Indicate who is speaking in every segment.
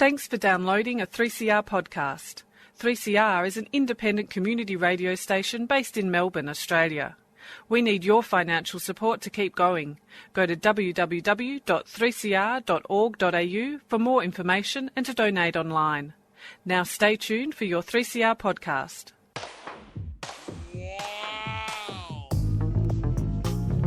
Speaker 1: Thanks for downloading a 3CR podcast. 3CR is an independent community radio station based in Melbourne, Australia. We need your financial support to keep going. Go to www.3cr.org.au for more information and to donate online. Now stay tuned for your 3CR podcast.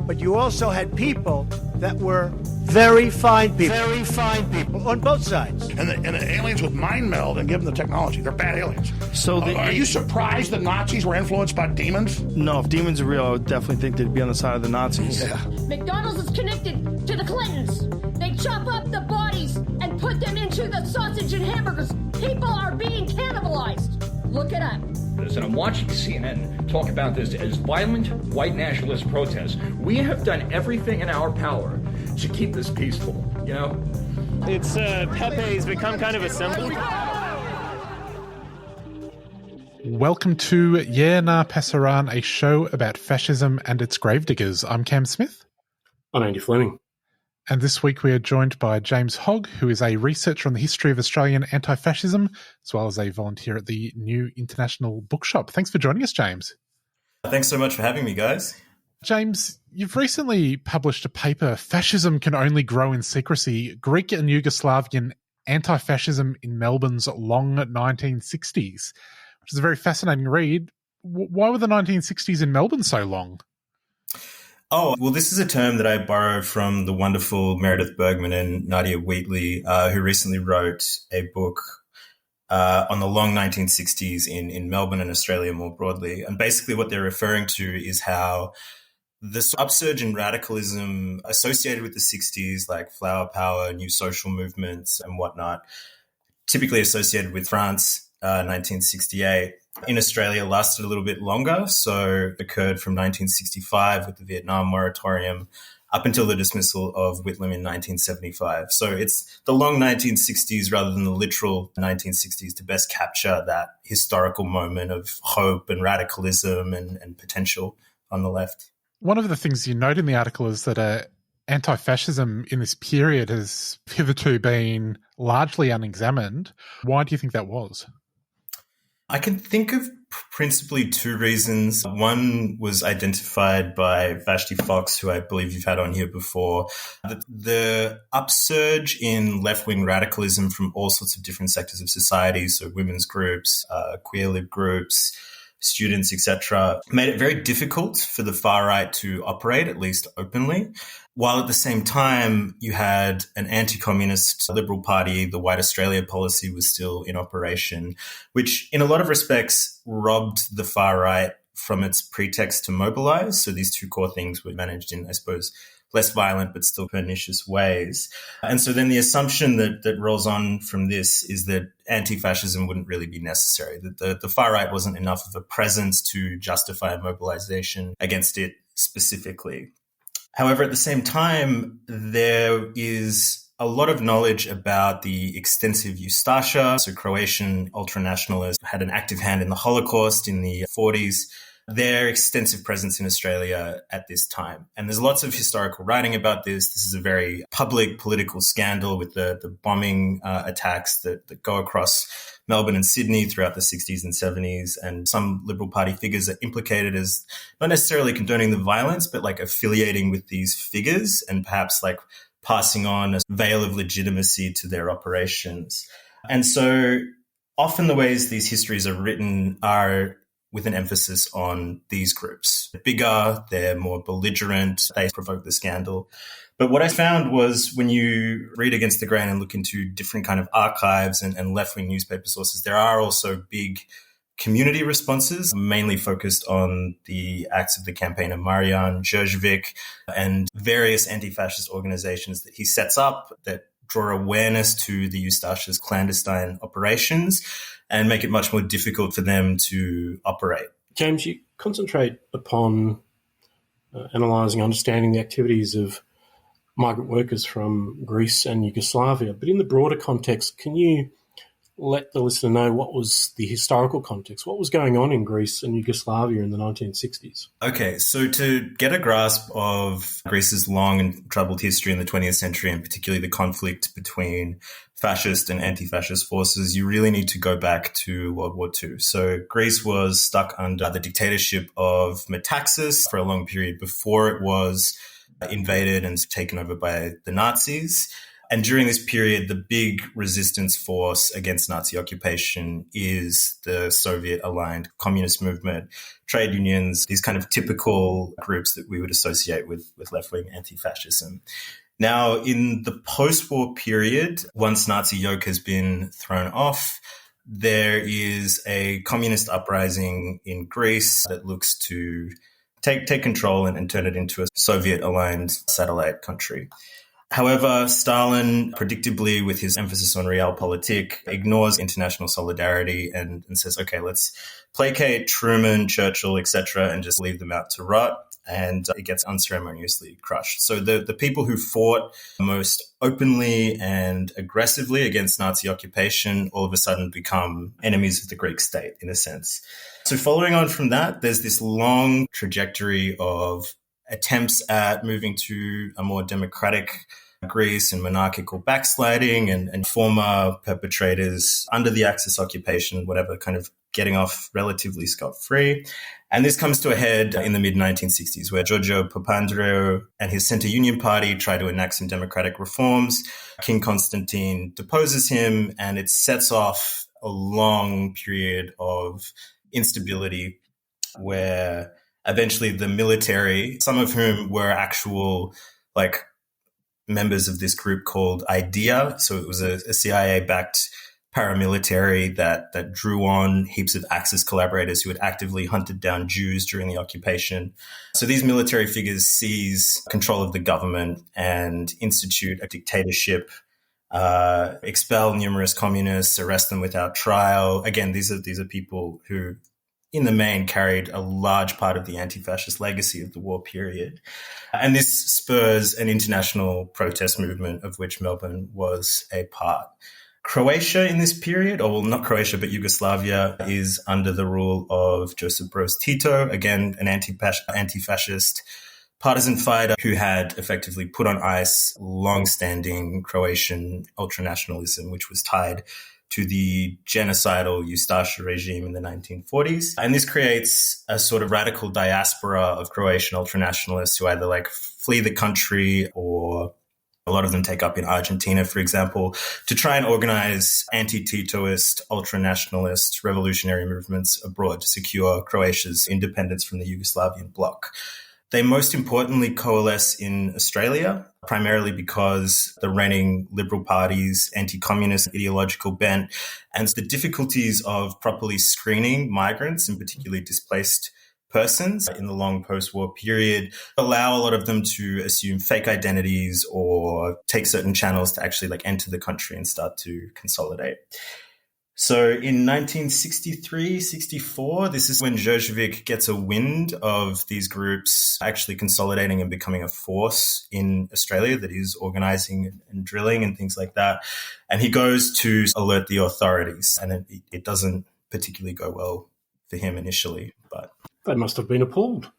Speaker 2: But you also had people that were very fine people. Very fine people on both sides.
Speaker 3: And the aliens would mind meld and give them the technology. They're bad aliens. So are you surprised the Nazis were influenced by demons?
Speaker 4: No, if demons are real, I would definitely think they'd be on the side of the Nazis.
Speaker 3: Yeah.
Speaker 5: McDonald's is connected to the Clintons. They chop up the bodies and put them into the sausage and hamburgers. People are being cannibalized. Look it up.
Speaker 6: And I'm watching CNN talk about this as violent white nationalist protests. We have done everything in our power to keep this peaceful, you know?
Speaker 7: It's Pepe's become kind of a symbol.
Speaker 8: Welcome to Yeah Na Pasaran, a show about fascism and its gravediggers. I'm Cam Smith.
Speaker 9: I'm Andy Fleming.
Speaker 8: And this week we are joined by James Hogg, who is a researcher on the history of Australian anti-fascism, as well as a volunteer at the New International Bookshop. Thanks for joining us, James.
Speaker 10: Thanks so much for having me, guys.
Speaker 8: James, you've recently published a paper, Fascism Can Only Grow in Secrecy, Greek and Yugoslavian Anti-Fascism in Melbourne's Long 1960s, which is a very fascinating read. Why were the 1960s in Melbourne so long?
Speaker 10: Oh, well, this is a term that I borrowed from the wonderful Meredith Bergman and Nadia Wheatley, who recently wrote a book on the long 1960s in Melbourne and Australia more broadly. And basically what they're referring to is how this upsurge in radicalism associated with the 60s, like flower power, new social movements and whatnot, typically associated with France, 1968, in Australia lasted a little bit longer. So it occurred from 1965 with the Vietnam moratorium up until the dismissal of Whitlam in 1975. So it's the long 1960s rather than the literal 1960s to best capture that historical moment of hope and radicalism and potential on the left.
Speaker 8: One of the things you note in the article is that anti-fascism in this period has hitherto been largely unexamined. Why do you think that was?
Speaker 10: I can think of principally two reasons. One was identified by Vashti Fox, who I believe you've had on here before. The upsurge in left-wing radicalism from all sorts of different sectors of society, so women's groups, queer lib groups, students, etc., made it very difficult for the far right to operate, at least openly. While at the same time, you had an anti-communist Liberal Party, the White Australia policy was still in operation, which in a lot of respects robbed the far right from its pretext to mobilize. So these two core things were managed in, I suppose, less violent but still pernicious ways. And so then the assumption that rolls on from this is that anti-fascism wouldn't really be necessary, that the far right wasn't enough of a presence to justify mobilization against it specifically. However, at the same time, there is a lot of knowledge about the extensive Ustaša, so Croatian ultranationalists had an active hand in the Holocaust in the 40s, their extensive presence in Australia at this time. And there's lots of historical writing about this. This is a very public political scandal with the bombing attacks that go across Melbourne and Sydney throughout the 60s and 70s. And some Liberal Party figures are implicated as not necessarily condoning the violence, but like affiliating with these figures and perhaps like passing on a veil of legitimacy to their operations. And so often the ways these histories are written are with an emphasis on these groups. They're bigger, they're more belligerent, they provoke the scandal. But what I found was when you read against the grain and look into different kind of archives and left-wing newspaper sources, there are also big community responses, mainly focused on the acts of the campaigner Marian Djurjevic and various anti-fascist organizations that he sets up that draw awareness to the Ustaša's clandestine operations and make it much more difficult for them to operate.
Speaker 9: James, you concentrate upon analysing, understanding the activities of migrant workers from Greece and Yugoslavia, but in the broader context, can you let the listener know what was the historical context? What was going on in Greece and Yugoslavia in the 1960s?
Speaker 10: Okay, so to get a grasp of Greece's long and troubled history in the 20th century, and particularly the conflict between fascist and anti-fascist forces, you really need to go back to World War II. So Greece was stuck under the dictatorship of Metaxas for a long period before it was invaded and taken over by the Nazis. And during this period, the big resistance force against Nazi occupation is the Soviet-aligned communist movement, trade unions, these kind of typical groups that we would associate with left-wing anti-fascism. Now, in the post-war period, once Nazi yoke has been thrown off, there is a communist uprising in Greece that looks to take control and turn it into a Soviet-aligned satellite country. However, Stalin, predictably with his emphasis on realpolitik, ignores international solidarity and says, okay, let's placate Truman, Churchill, etc., and just leave them out to rot. And it gets unceremoniously crushed. So the people who fought most openly and aggressively against Nazi occupation all of a sudden become enemies of the Greek state, in a sense. So following on from that, there's this long trajectory of attempts at moving to a more democratic Greece and monarchical backsliding and former perpetrators under the Axis occupation, whatever, kind of getting off relatively scot-free. And this comes to a head in the mid-1960s, where Giorgio Papandreou and his Centre Union Party try to enact some democratic reforms. King Constantine deposes him, and it sets off a long period of instability where eventually the military, some of whom were actual members of this group called IDEA. So it was a CIA-backed paramilitary that drew on heaps of Axis collaborators who had actively hunted down Jews during the occupation. So these military figures seize control of the government and institute a dictatorship, expel numerous communists, arrest them without trial. Again, these are people who in the main carried a large part of the anti-fascist legacy of the war period. And this spurs an international protest movement of which Melbourne was a part. Croatia in this period, or well, not Croatia, but Yugoslavia, is under the rule of Josip Broz Tito, again, an anti-fascist partisan fighter who had effectively put on ice long-standing Croatian ultranationalism, which was tied to the genocidal Ustaša regime in the 1940s. And this creates a sort of radical diaspora of Croatian ultranationalists who either flee the country, or a lot of them take up in Argentina, for example, to try and organize anti-Titoist, ultranationalist, revolutionary movements abroad to secure Croatia's independence from the Yugoslavian bloc. They most importantly coalesce in Australia, primarily because the reigning Liberal Party's anti-communist ideological bent and the difficulties of properly screening migrants, and particularly displaced persons in the long post-war period, allow a lot of them to assume fake identities or take certain channels to actually enter the country and start to consolidate. So in 1963-64, this is when Đurđević gets a wind of these groups actually consolidating and becoming a force in Australia that is organising and drilling and things like that. And he goes to alert the authorities, and it doesn't particularly go well for him initially. But
Speaker 9: they must have been appalled.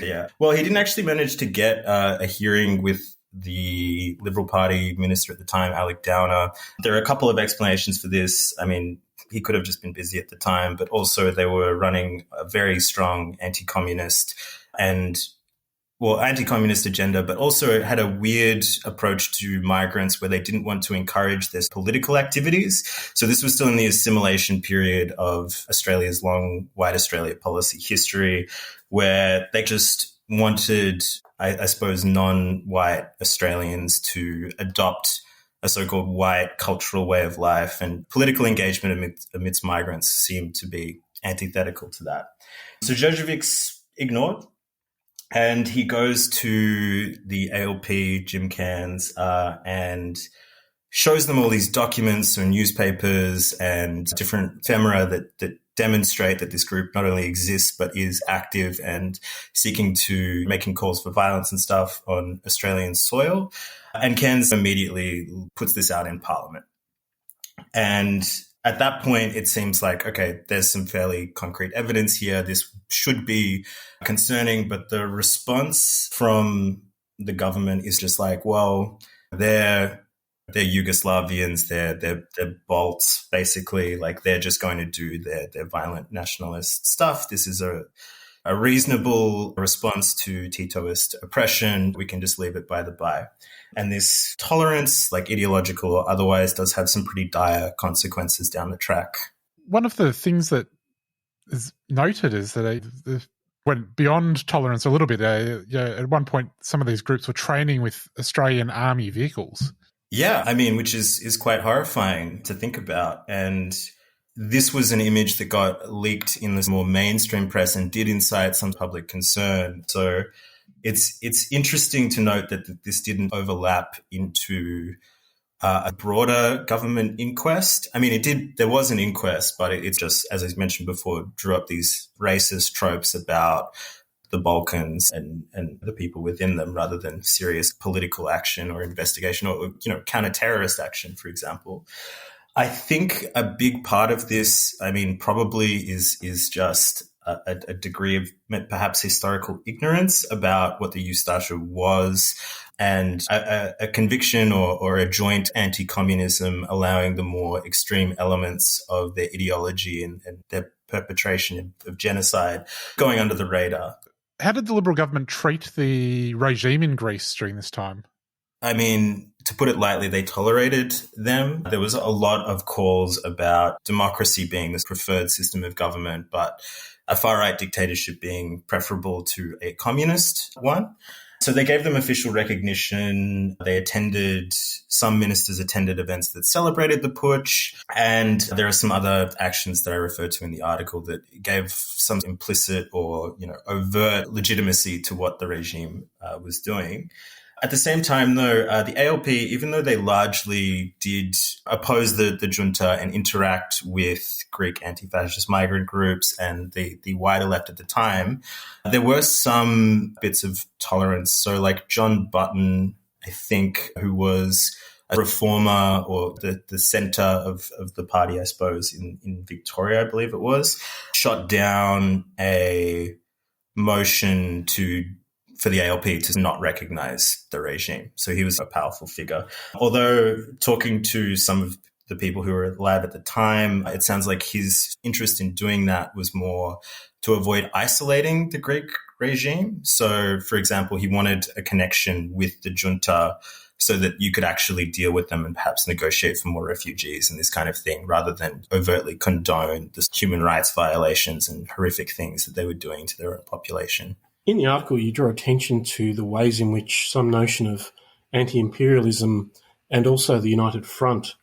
Speaker 10: Yeah. Well, he didn't actually manage to get a hearing with the Liberal Party minister at the time, Alec Downer. There are a couple of explanations for this. I mean, he could have just been busy at the time, but also they were running a very strong anti-communist agenda, but also had a weird approach to migrants where they didn't want to encourage their political activities. So this was still in the assimilation period of Australia's long White Australia policy history, where they just wanted, I suppose, non-white Australians to adopt a so-called white cultural way of life, and political engagement amidst migrants seemed to be antithetical to that. So Đurđević ignored, and he goes to the ALP, Jim Cairns, and shows them all these documents or newspapers and different ephemera that demonstrate that this group not only exists but is active and making calls for violence and stuff on Australian soil. And Cairns immediately puts this out in Parliament. And at that point, it seems like, okay, there's some fairly concrete evidence here. This should be concerning. But the response from the government is just like, well, they're Yugoslavians, they're Balts, basically. Like, they're just going to do their violent nationalist stuff. This is a reasonable response to Titoist oppression. We can just leave it by the by. And this tolerance, like ideological or otherwise, does have some pretty dire consequences down the track.
Speaker 8: One of the things that is noted is that they went beyond tolerance a little bit. At one point, some of these groups were training with Australian Army vehicles.
Speaker 10: Yeah, I mean, which is quite horrifying to think about. And this was an image that got leaked in the more mainstream press and did incite some public concern. So it's interesting to note that this didn't overlap into a broader government inquest. I mean, it did. There was an inquest, but it's just, as I mentioned before, drew up these racist tropes about the Balkans and the people within them, rather than serious political action or investigation or, counter-terrorist action, for example. I think a big part of this, I mean, probably is just a degree of perhaps historical ignorance about what the Ustasha was, and a conviction or a joint anti-communism allowing the more extreme elements of their ideology and their perpetration of genocide going under the radar.
Speaker 8: How did the Liberal government treat the regime in Greece during this time?
Speaker 10: I mean, to put it lightly, they tolerated them. There was a lot of calls about democracy being the preferred system of government, but a far-right dictatorship being preferable to a communist one. So they gave them official recognition. Some ministers attended events that celebrated the putsch. And there are some other actions that I refer to in the article that gave some implicit or, overt legitimacy to what the regime was doing. At the same time, though, the ALP, even though they largely did oppose the junta and interact with Greek anti-fascist migrant groups and the wider left at the time, there were some bits of tolerance. So like John Button, I think, who was a reformer or the centre of the party, I suppose, in Victoria, I believe it was, shot down a motion for the ALP to not recognise the regime. So he was a powerful figure. Although talking to some of the people who were alive at the time, it sounds like his interest in doing that was more to avoid isolating the Greek regime. So, for example, he wanted a connection with the junta so that you could actually deal with them and perhaps negotiate for more refugees and this kind of thing, rather than overtly condone the human rights violations and horrific things that they were doing to their own population.
Speaker 9: In the article, you draw attention to the ways in which some notion of anti-imperialism and also the United Front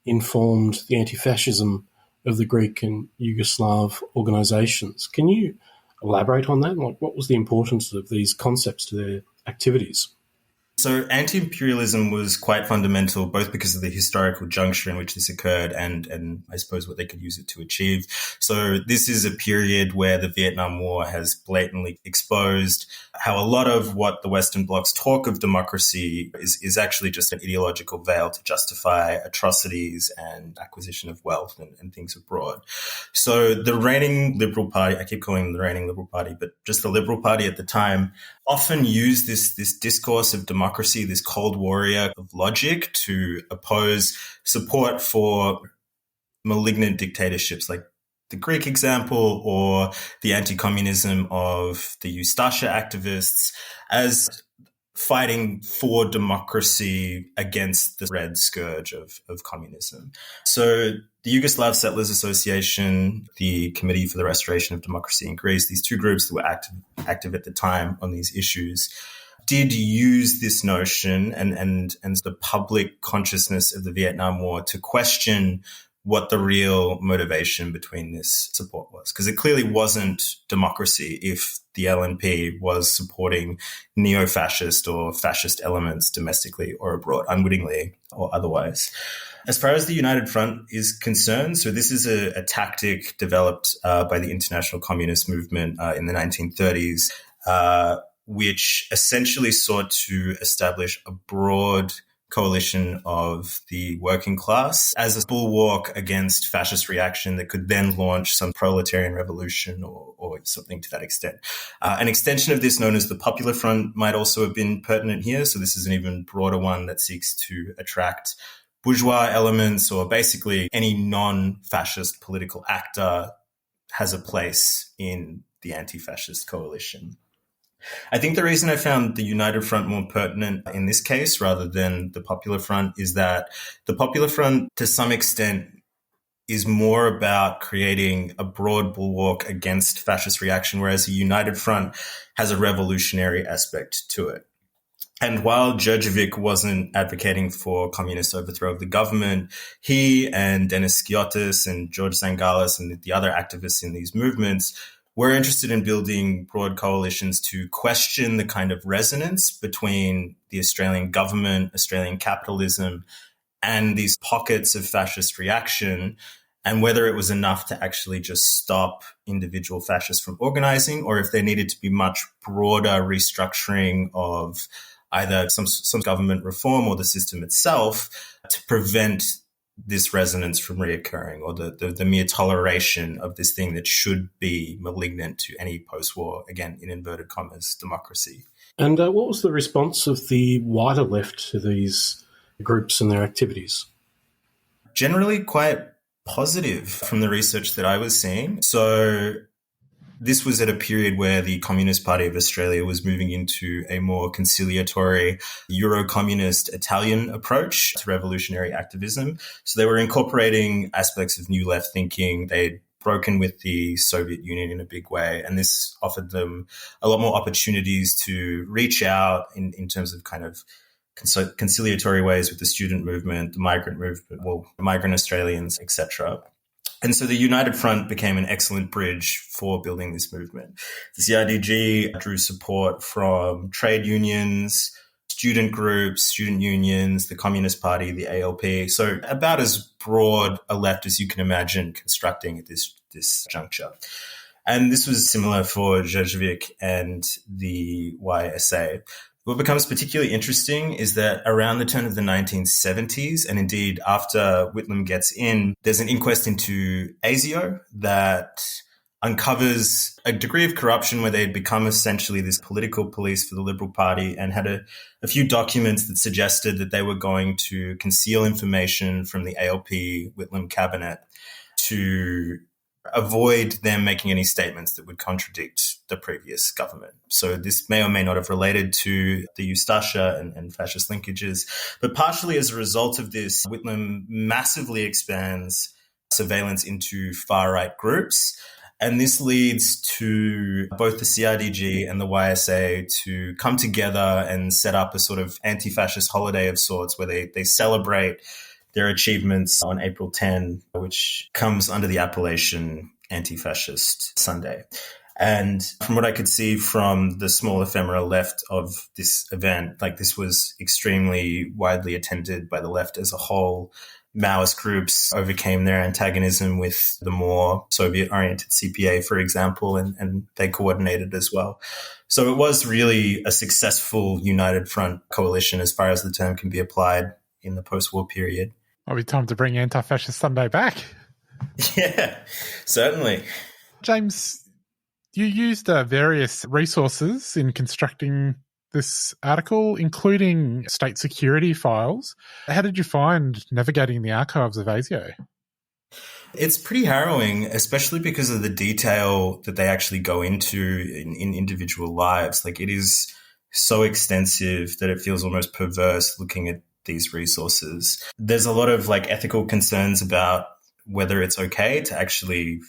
Speaker 9: informed the anti-fascism of the Greek and Yugoslav organisations. Can you elaborate on that? What was the importance of these concepts to their activities?
Speaker 10: So anti-imperialism was quite fundamental, both because of the historical juncture in which this occurred and I suppose what they could use it to achieve. So this is a period where the Vietnam War has blatantly exposed how a lot of what the Western Bloc's talk of democracy is actually just an ideological veil to justify atrocities and acquisition of wealth and things abroad. So the reigning Liberal Party, I keep calling them the reigning Liberal Party, but just the Liberal Party at the time, often used this discourse of democracy, this cold warrior of logic, to oppose support for malignant dictatorships like the Greek example or the anti-communism of the Ustasha activists as fighting for democracy against the red scourge of communism. So the Yugoslav Settlers Association, the Committee for the Restoration of Democracy in Greece, these two groups that were active at the time on these issues, did use this notion and the public consciousness of the Vietnam War to question what the real motivation between this support was. Because it clearly wasn't democracy if the LNP was supporting neo-fascist or fascist elements domestically or abroad, unwittingly or otherwise. As far as the United Front is concerned, so this is a tactic developed by the International Communist Movement in the 1930s, which essentially sought to establish a broad coalition of the working class as a bulwark against fascist reaction that could then launch some proletarian revolution or something to that extent. An extension of this known as the Popular Front might also have been pertinent here. So this is an even broader one that seeks to attract bourgeois elements, or basically any non-fascist political actor has a place in the anti-fascist coalition. I think the reason I found the United Front more pertinent in this case rather than the Popular Front is that the Popular Front, to some extent, is more about creating a broad bulwark against fascist reaction, whereas the United Front has a revolutionary aspect to it. And while Đurđević wasn't advocating for communist overthrow of the government, he and Denis Skiotis and George Zangalis and the other activists in these movements were interested in building broad coalitions to question the kind of resonance between the Australian government, Australian capitalism, and these pockets of fascist reaction, and whether it was enough to actually just stop individual fascists from organizing, or if there needed to be much broader restructuring of either some government reform or the system itself to prevent this resonance from reoccurring, or the mere toleration of this thing that should be malignant to any post-war, again, in inverted commas, democracy.
Speaker 9: And what was the response of the wider left to these groups and their activities?
Speaker 10: Generally quite positive from the research that I was seeing. So this was at a period where the Communist Party of Australia was moving into a more conciliatory Euro-communist Italian approach to revolutionary activism. So they were incorporating aspects of new left thinking. They'd broken with the Soviet Union in a big way, and this offered them a lot more opportunities to reach out in terms of kind of conciliatory ways with the student movement, the migrant movement, migrant Australians, etc. And so the United Front became an excellent bridge for building this movement. The CIDG drew support from trade unions, student groups, student unions, the Communist Party, the ALP. So about as broad a left as you can imagine constructing at this juncture. And this was similar for Đurđević and the YSA. What becomes particularly interesting is that around the turn of the 1970s, and indeed after Whitlam gets in, there's an inquest into ASIO that uncovers a degree of corruption where they'd become essentially this political police for the Liberal Party, and had a few documents that suggested that they were going to conceal information from the ALP Whitlam cabinet to avoid them making any statements that would contradict the previous government. So this may or may not have related to the Ustasha and fascist linkages, but partially as a result of this, Whitlam massively expands surveillance into far-right groups. And this leads to both the CIDG and the YSA to come together and set up a sort of anti-fascist holiday of sorts where they celebrate their achievements on April 10, which comes under the appellation Anti-Fascist Sunday. And from what I could see from the small ephemera left of this event, like this was extremely widely attended by the left as a whole. Maoist groups overcame their antagonism with the more Soviet-oriented CPA, for example, and they coordinated as well. So it was really a successful United Front coalition as far as the term can be applied in the post-war period.
Speaker 8: Might be time to bring Anti-Fascist Sunday back.
Speaker 10: Yeah, certainly.
Speaker 8: James, you used various resources in constructing this article, including state security files. How did you find navigating the archives of ASIO?
Speaker 10: It's pretty harrowing, especially because of the detail that they actually go into in individual lives. Like, it is so extensive that it feels almost perverse looking at these resources. There's a lot of ethical concerns about whether it's okay to actually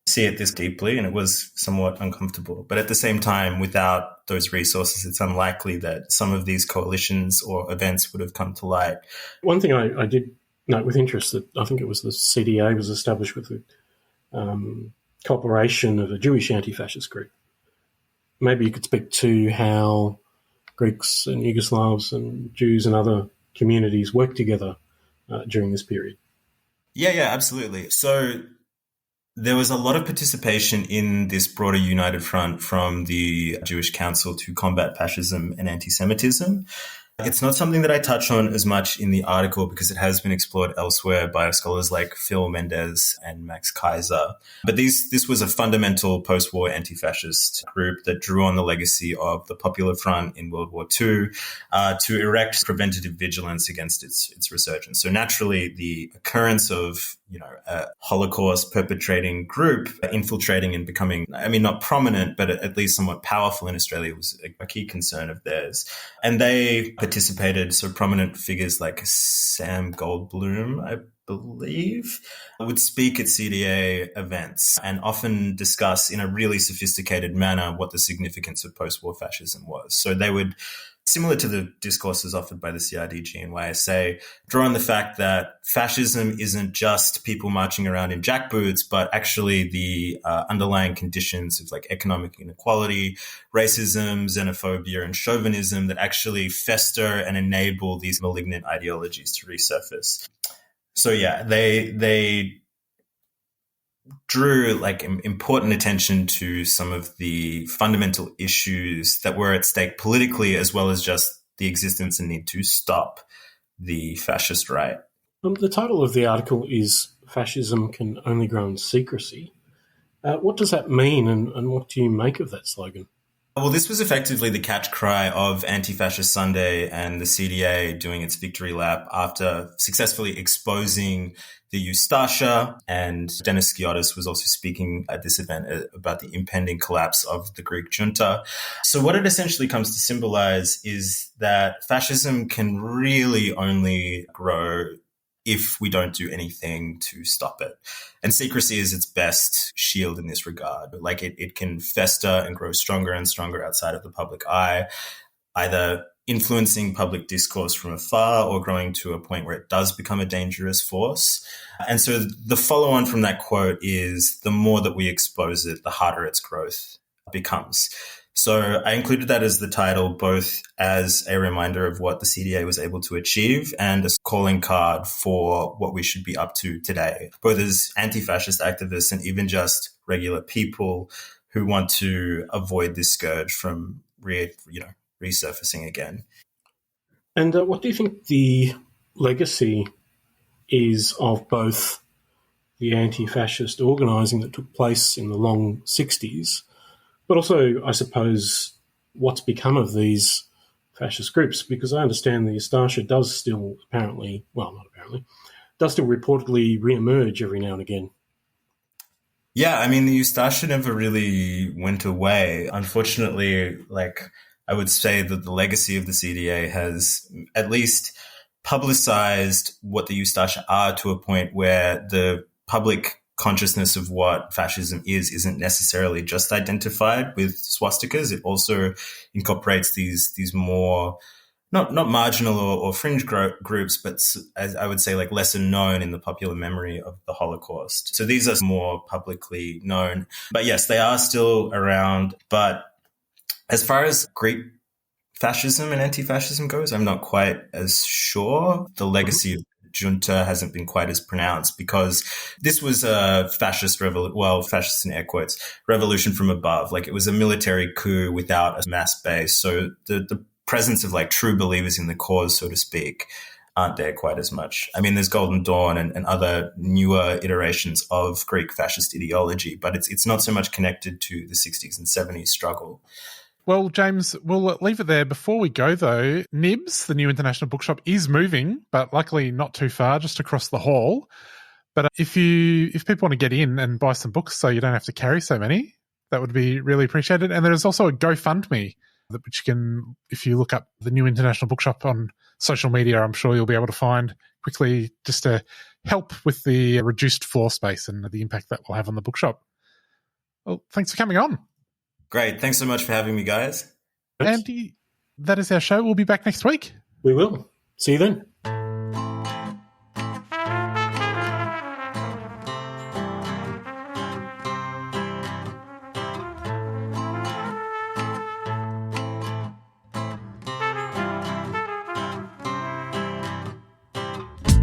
Speaker 10: see it this deeply, and it was somewhat uncomfortable. But at the same time, without those resources, it's unlikely that some of these coalitions or events would have come to light.
Speaker 9: One thing I did note with interest that I think it was the CDA was established with the cooperation of a Jewish anti-fascist group. Maybe you could speak to how Greeks and Yugoslavs and Jews and other communities worked together during this period.
Speaker 10: Yeah, absolutely. So there was a lot of participation in this broader United Front from the Jewish Council to Combat Fascism and Anti-Semitism. It's not something that I touch on as much in the article because it has been explored elsewhere by scholars like Phil Mendez and Max Kaiser. But this was a fundamental post-war anti-fascist group that drew on the legacy of the Popular Front in World War II to erect preventative vigilance against its resurgence. So naturally, the occurrence of a Holocaust perpetrating group infiltrating and becoming, not prominent, but at least somewhat powerful in Australia was a key concern of theirs. And they participated, so prominent figures like Sam Goldblum, I believe, would speak at CDA events and often discuss in a really sophisticated manner what the significance of post-war fascism was. So they would, similar to the discourses offered by the CRDG and YSA, draw on the fact that fascism isn't just people marching around in jackboots, but actually the underlying conditions of like economic inequality, racism, xenophobia, and chauvinism that actually fester and enable these malignant ideologies to resurface. So yeah, they drew like important attention to some of the fundamental issues that were at stake politically, as well as just the existence and need to stop the fascist right.
Speaker 9: The title of the article is "Fascism Can Only Grow in Secrecy." What does that mean, and what do you make of that slogan?
Speaker 10: Well, this was effectively the catch cry of Anti-Fascist Sunday and the CDA doing its victory lap after successfully exposing the Ustasha, and Dennis Skiotis was also speaking at this event about the impending collapse of the Greek junta. So what it essentially comes to symbolize is that fascism can really only grow if we don't do anything to stop it. And secrecy is its best shield in this regard. Like it can fester and grow stronger and stronger outside of the public eye, either influencing public discourse from afar or growing to a point where it does become a dangerous force. And so the follow-on from that quote is the more that we expose it, the harder its growth becomes. So I included that as the title, both as a reminder of what the CDA was able to achieve and a calling card for what we should be up to today, both as anti-fascist activists and even just regular people who want to avoid this scourge from resurfacing again.
Speaker 9: And what do you think the legacy is of both the anti-fascist organising that took place in the long 60s, but also, I suppose, what's become of these fascist groups? Because I understand the Ustasha does still does still reportedly re-emerge every now and again.
Speaker 10: Yeah, the Ustasha never really went away. Unfortunately, I would say that the legacy of the CDA has at least publicized what the Ustasha are to a point where the public consciousness of what fascism isn't necessarily just identified with swastikas. It also incorporates these more not marginal or fringe groups, but as I would say, like lesser known in the popular memory of the Holocaust. So these are more publicly known. But yes, they are still around. But as far as Greek fascism and anti-fascism goes, I'm not quite as sure. The legacy of junta hasn't been quite as pronounced because this was a fascist fascist in air quotes, revolution from above. Like it was a military coup without a mass base. So the presence of like true believers in the cause, so to speak, aren't there quite as much. There's Golden Dawn and other newer iterations of Greek fascist ideology, but it's not so much connected to the 60s and 70s struggle.
Speaker 8: Well, James, we'll leave it there. Before we go, though, Nibs, the new international bookshop, is moving, but luckily not too far, just across the hall. But if people want to get in and buy some books so you don't have to carry so many, that would be really appreciated. And there's also a GoFundMe, which you can, if you look up the new international bookshop on social media, I'm sure you'll be able to find quickly just to help with the reduced floor space and the impact that will have on the bookshop. Well, thanks for coming on.
Speaker 10: Great. Thanks so much for having me, guys.
Speaker 8: Andy, that is our show. We'll be back next week.
Speaker 9: We will. See you then.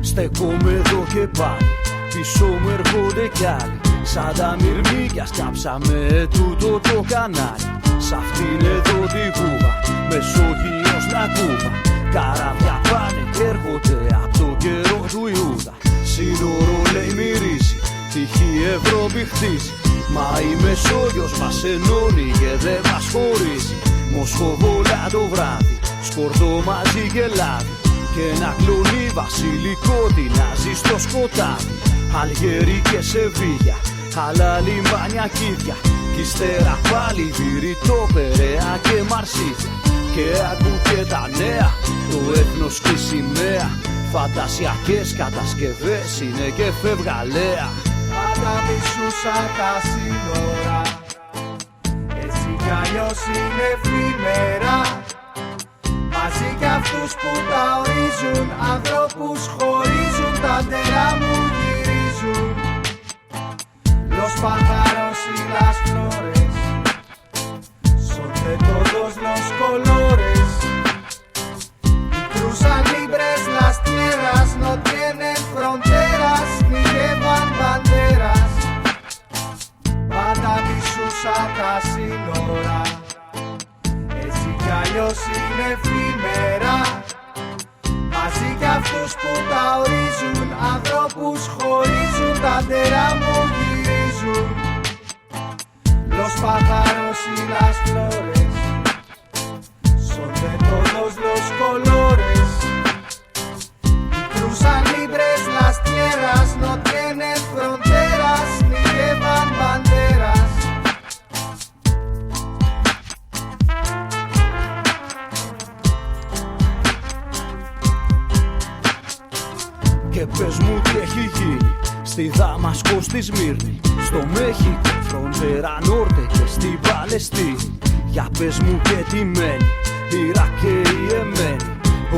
Speaker 2: Στεκούμε εδώ και πάλι, πίσω μου έρχονται κι άλλοι. Σαν τα μυρμήγκια σκάψαμε τούτο το κανάλι. Σ' αυτήν εδώ τη κούβα, Μεσόγειος να κούβα. Καράβια πάνε και έρχονται από τον καιρό του Ιούδα. Σύνορο λέει μυρίζει, τυχή Ευρώπη χτίζει. Μα η Μεσόγειος μας ενώνει και δεν μας χωρίζει. Μοσχοβόλα το βράδυ, σκορδό μαζί και λάδι. Και ένα κλονί βασιλικό τεινάζει στο σκοτάδι. Αλγερί και Σεβίγια, άλλα λιμάνια κίδια. Κι ύστερα πάλι Βηρητό, Περαία και Μαρσίδια. Και ακού και τα νέα, το έθνος και η σημαία. Φαντασιακές κατασκευές είναι και φευγαλαία.
Speaker 11: Πάντα μισούσα τα σύνορα, έτσι κι αλλιώς είναι εφήμερα. Μαζί κι αυτούς που τα ορίζουν, ανθρώπους χωρίζουν, τα ντερά μου γυρίζουν. Los pájaros y las flores son de todos los colores y cruzan libres las tierras, no tienen fronteras ni llevan banderas. Πάντα μισούσα τα σύνορα, έτσι κι αλλιώς είναι εφήμερα. Μαζί κι αυτούς που τα ορίζουν, ανθρώπους χωρίζουν, τα ντερά μου γυρίζουν. Los pájaros y las flores son de todos los colores y cruzan libres las tierras, no tienen fronteras ni llevan banderas.
Speaker 2: Και πες μου τι έχει γίνει στη Δαμασκό, στη Σμύρνη, στο Μέχικο, φροντέρα Νόρτε και στην Παλαιστίνη. Για πες μου και τι μένει, Ιράκ και η Εμένη.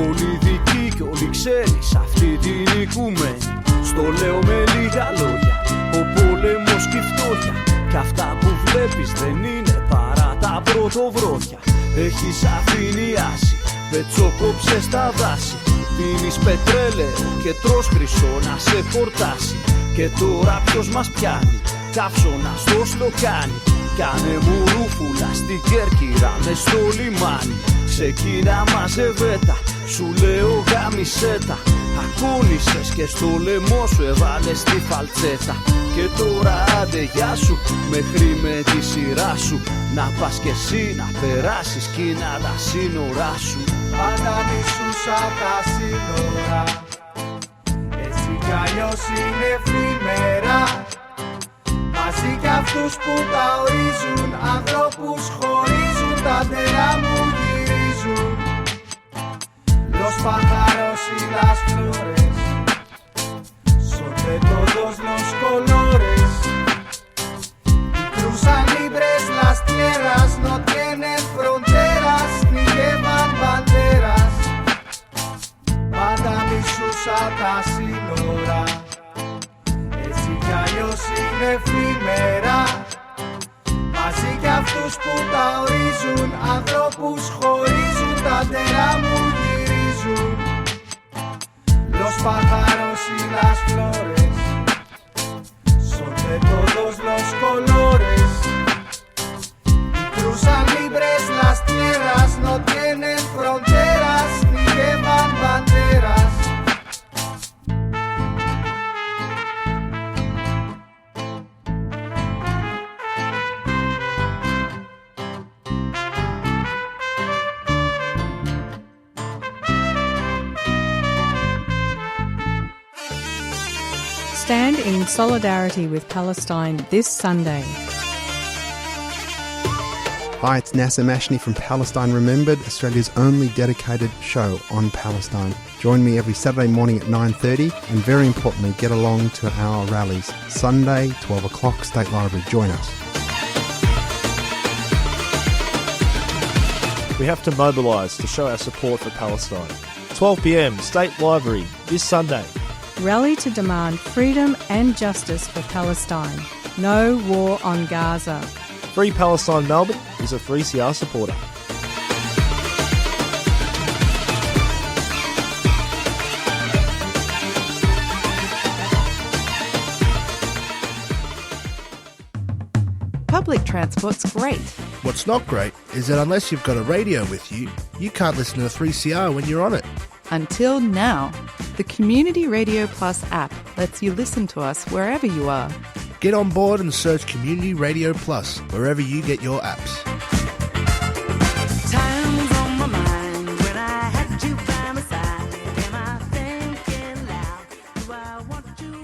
Speaker 2: Όλοι δικοί και όλοι ξένοι σ' αυτή την οικουμένη. Στο λέω με λίγα λόγια, ο πόλεμος και η φτώχεια. Κι αυτά που βλέπεις δεν είναι παρά τα πρωτοβρόχια. Έχεις αφηνιάσει, πετσοκόψε στα δάση. Πίνεις πετρέλαιο και τρως χρυσό να σε χορτάσει. Και τώρα ποιος μας πιάνει, καύσωνα στο σλοκάνι. Κάνε μου ρούφουλα στην Κέρκυρα μες στο λιμάνι. Ξεκίνα μαζεβέτα, σου λέω γάμισέτα. Ακούνησες και στο λαιμό σου έβαλες τη φαλτσέτα. Και τώρα άντε γεια σου, μέχρι με τη σειρά σου. Να πας κι εσύ να περάσεις κι να τα σύνορά σου.
Speaker 11: Πάντα μισούσα τα σύνορα, έτσι κι αλλιώς είναι εφήμερα. Μαζί κι αυτούς που τα ορίζουν, ανθρώπους χωρίζουν, τα ντερά μου γυρίζουν. Los pájaros y las flores son de todos los colores y cruzan libres las tierras, no tienen fronteras ni llevan banderas. Πάντα μισούσα τα σύνορα, έτσι κι αλλιώς είναι εφήμερα. Μαζί κι αυτούς που τα ορίζουν, ανθρώπους χωρίζουν, τα ντερά μου γυρίζουν. Los pájaros y las flores son de todos los colores y cruzan libres las tierras, no tienen fronteras ni llevan banderas.
Speaker 12: Stand in solidarity with Palestine this Sunday.
Speaker 13: Hi, it's Nasser Mashni from Palestine Remembered, Australia's only dedicated show on Palestine. Join me every Saturday morning at 9:30 and very importantly, get along to our rallies. Sunday, 12 o'clock, State Library. Join us.
Speaker 4: We have to mobilise to show our support for Palestine. 12 p.m, State Library, this Sunday.
Speaker 12: Rally to demand freedom and justice for Palestine. No war on Gaza.
Speaker 4: Free Palestine Melbourne is a 3CR supporter.
Speaker 14: Public transport's great. What's not great is that unless you've got a radio with you, you can't listen to 3CR when you're on it.
Speaker 15: Until now, the Community Radio Plus app lets you listen to us wherever you are.
Speaker 14: Get on board and search Community Radio Plus wherever you get your apps.
Speaker 11: Time's on my mind when I had you by my side. Am I thinking loud? Do I want to